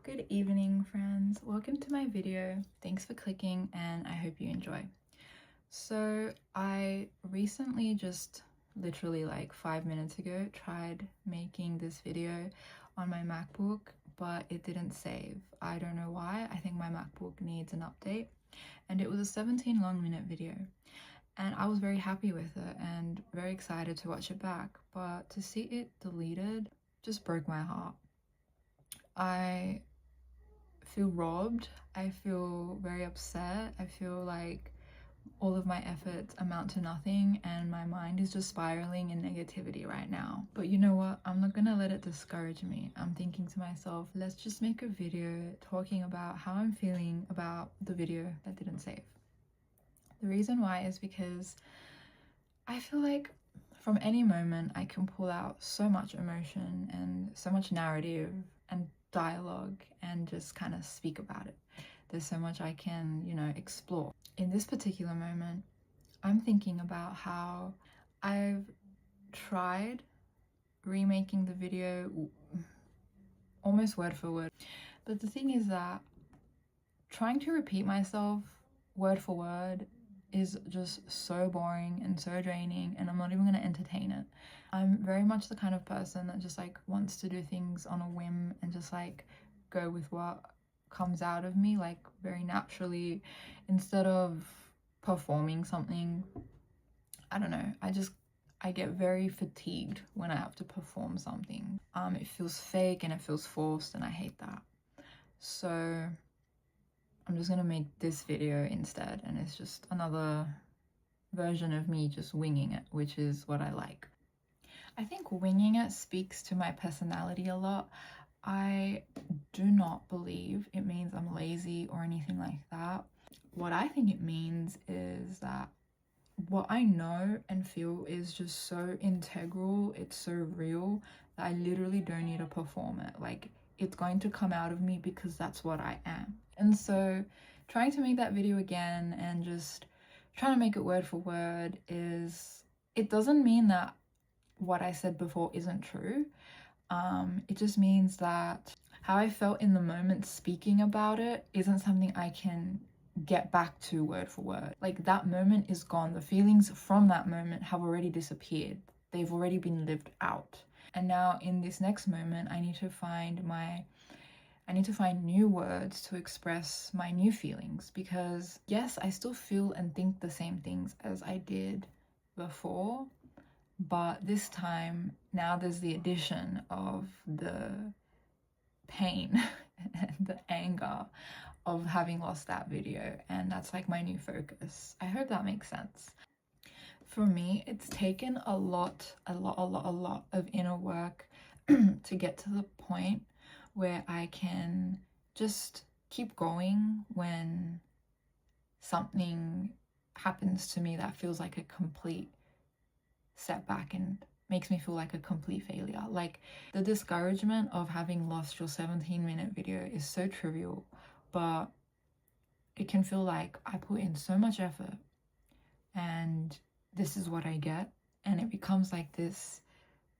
Good evening, friends. Welcome to my video. Thanks for clicking and I hope you enjoy. So I recently, just literally like 5 minutes ago, tried making this video on my MacBook, but it didn't save. I don't know why. I think my MacBook needs an update, and it was a 17 long minute video. And I was very happy with it and very excited to watch it back, but to see it deleted just broke my heart. I feel robbed. I feel very upset. I feel like all of my efforts amount to nothing and my mind is just spiraling in negativity right now. But you know what? I'm not gonna let it discourage me. I'm thinking to myself, let's just make a video talking about how I'm feeling about the video that didn't save. The reason why is because I feel like from any moment I can pull out so much emotion and so much narrative and dialogue and just kind of speak about it. There's so much I can, explore. In this particular moment, I'm thinking about how I've tried remaking the video almost word for word. But the thing is that trying to repeat myself word for word is just so boring and so draining, and I'm not even going to entertain it. I'm very much the kind of person that just like wants to do things on a whim and just like go with what comes out of me, like very naturally, instead of performing something. I don't know, I get very fatigued when I have to perform something. It feels fake and it feels forced, and I hate that. So I'm just gonna make this video instead, and it's just another version of me just winging it, which is what I like. I think winging it speaks to my personality a lot. I do not believe it means I'm lazy or anything like that. What I think it means is that what I know and feel is just so integral, it's so real, that I literally don't need to perform it. Like, it's going to come out of me because that's what I am. And so trying to make that video again and just trying to make it word for word it doesn't mean that what I said before isn't true. It just means that how I felt in the moment speaking about it isn't something I can get back to word for word. Like, that moment is gone. The feelings from that moment have already disappeared. They've already been lived out. And now in this next moment, I need to find new words to express my new feelings, because yes, I still feel and think the same things as I did before, but this time now there's the addition of the pain and the anger of having lost that video, and that's like my new focus. I hope that makes sense. For me, it's taken a lot of inner work to get to the point where I can just keep going when something happens to me that feels like a complete setback and makes me feel like a complete failure. Like, the discouragement of having lost your 17-minute video is so trivial, but it can feel like I put in so much effort and this is what I get, and it becomes like this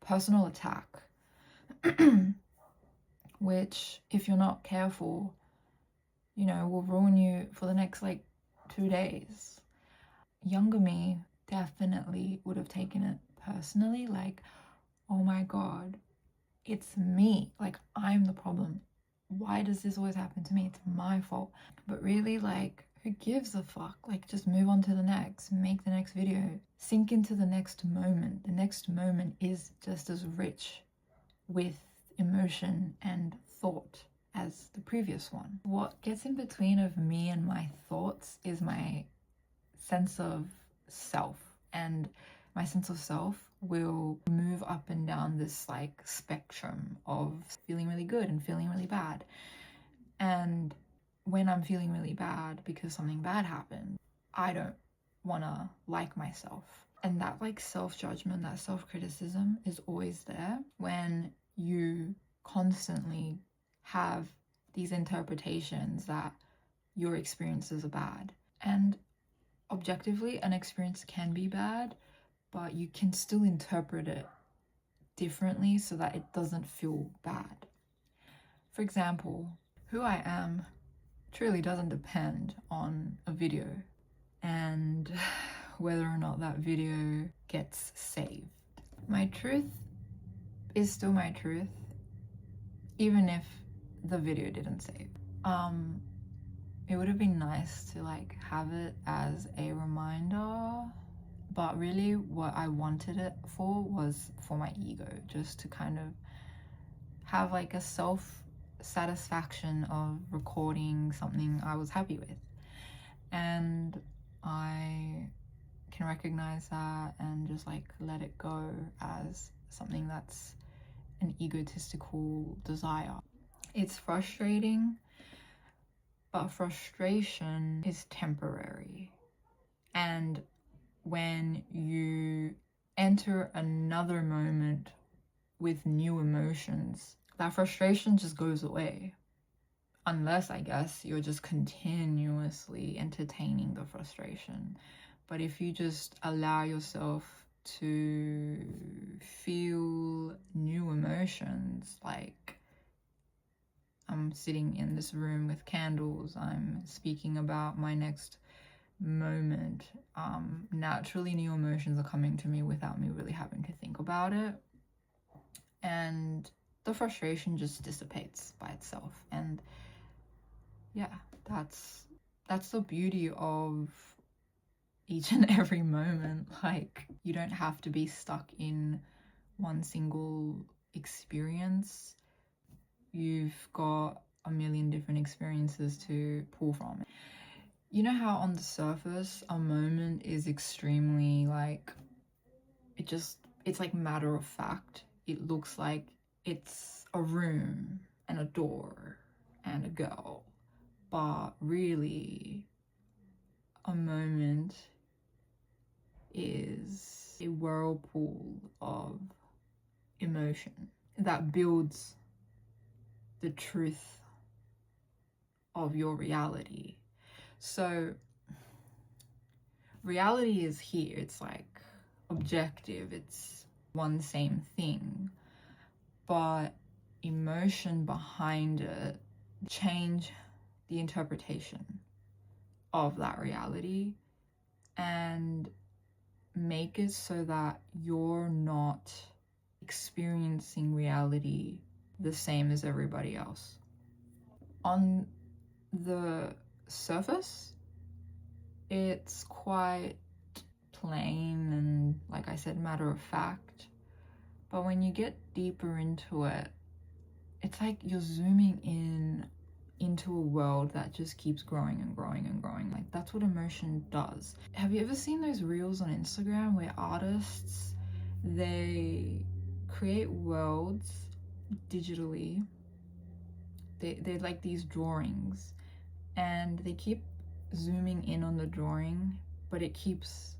personal attack which, if you're not careful, will ruin you for the next like 2 days. Younger me definitely would have taken it personally, like, oh my god, it's me, like, I'm the problem. Why does this always happen to me? It's my fault. But really, like, who gives a fuck? Like, just move on to the next, make the next video, sink into the next moment. The next moment is just as rich with emotion and thought as the previous one. What gets in between of me and my thoughts is my sense of self, and my sense of self will move up and down this like spectrum of feeling really good and feeling really bad. And when I'm feeling really bad because something bad happened, I don't want to like myself. And that like self-judgment, that self-criticism is always there when you constantly have these interpretations that your experiences are bad. And objectively, an experience can be bad, but you can still interpret it differently so that it doesn't feel bad. For example, who I am truly doesn't depend on a video and whether or not that video gets saved. My truth is still my truth, even if the video didn't save. It would have been nice to like have it as a reminder, but really what I wanted it for was for my ego, just to kind of have like a self-satisfaction of recording something I was happy with. And I can recognize that and just like let it go as something that's an egotistical desire. It's frustrating, but frustration is temporary. And when you enter another moment with new emotions, that frustration just goes away. Unless, I guess, you're just continuously entertaining the frustration. But if you just allow yourself to feel new emotions, like I'm sitting in this room with candles, I'm speaking about my next moment, naturally new emotions are coming to me without me really having to think about it. And the frustration just dissipates by itself. And yeah, that's the beauty of each and every moment. Like, you don't have to be stuck in one single experience. You've got a million different experiences to pull from. You know how on the surface a moment is extremely like, it's like matter of fact. It looks like it's a room and a door and a girl, but really a moment is a whirlpool of emotion that builds the truth of your reality. So reality is here, it's like objective, it's one same thing, but emotion behind it change the interpretation of that reality and make it so that you're not experiencing reality the same as everybody else. On the surface, it's quite plain and, like I said, matter of fact. But when you get deeper into it, it's like you're zooming in into a world that just keeps growing and growing and growing. Like, that's what emotion does. Have you ever seen those reels on Instagram where artists, they create worlds digitally? They're like these drawings, and they keep zooming in on the drawing, but it keeps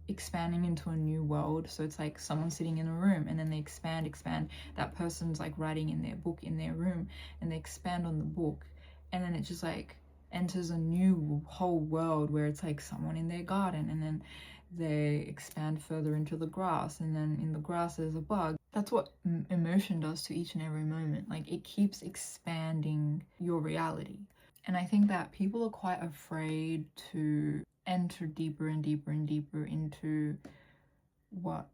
expanding into a new world. So it's like someone sitting in a room, and then they expand. That person's like writing in their book in their room, and they expand on the book, and then it just like enters a new whole world where it's like someone in their garden, and then they expand further into the grass, and then in the grass there's a bug. That's what emotion does to each and every moment. Like, it keeps expanding your reality. And I think that people are quite afraid to enter deeper and deeper and deeper into what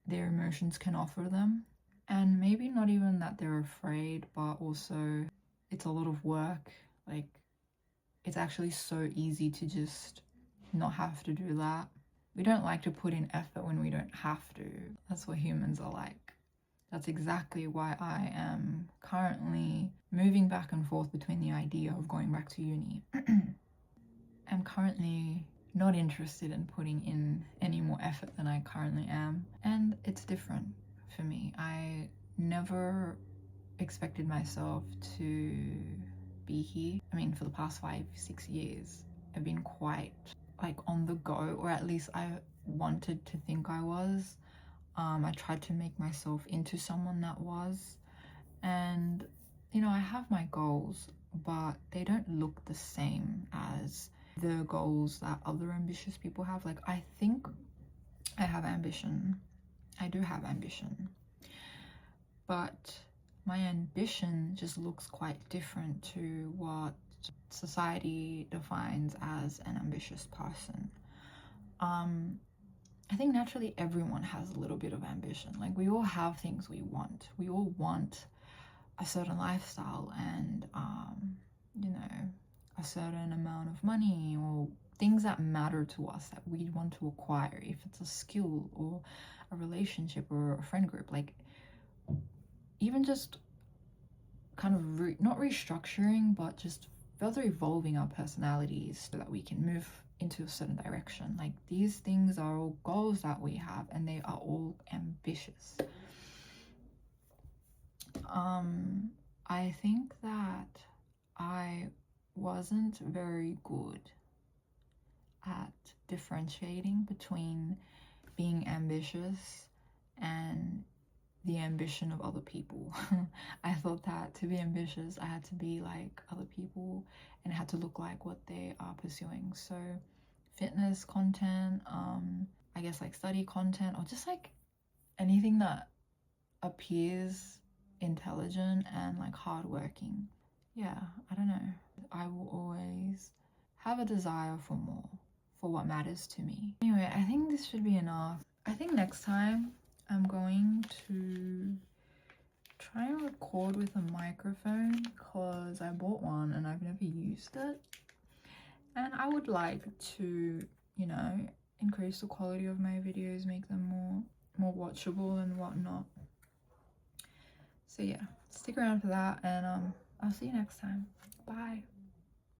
their emotions can offer them. And maybe not even that they're afraid, but also it's a lot of work. Like, it's actually so easy to just not have to do that. We don't like to put in effort when we don't have to. That's what humans are like. That's exactly why I am currently moving back and forth between the idea of going back to uni. I'm currently not interested in putting in any more effort than I currently am, and it's different for me. I never expected myself to be here. I mean, for the past 5-6 years, I've been quite like on the go, or at least I wanted to think I was. I tried to make myself into someone that was, and you know, I have my goals, but they don't look the same as the goals that other ambitious people have. Like, I think I have ambition. I do have ambition, but my ambition just looks quite different to what society defines as an ambitious person. I think naturally everyone has a little bit of ambition. Like, we all have things we want. We all want a certain lifestyle and you know, a certain amount of money, or things that matter to us that we want to acquire, if it's a skill or a relationship or a friend group. Like, even just kind of not restructuring, but just further evolving our personalities so that we can move into a certain direction. Like, these things are all goals that we have, and they are all ambitious. I think that I wasn't very good at differentiating between being ambitious and the ambition of other people. I thought that to be ambitious, I had to be like other people and it had to look like what they are pursuing. So fitness content, I guess like study content, or just like anything that appears intelligent and like hardworking. Yeah, I don't know. I will always have a desire for more, for what matters to me. Anyway, I think this should be enough. I think next time I'm going to try and record with a microphone, because I bought one and I've never used it. And I would like to, you know, increase the quality of my videos, make them more watchable and whatnot. So yeah, stick around for that, and I'll see you next time. Bye.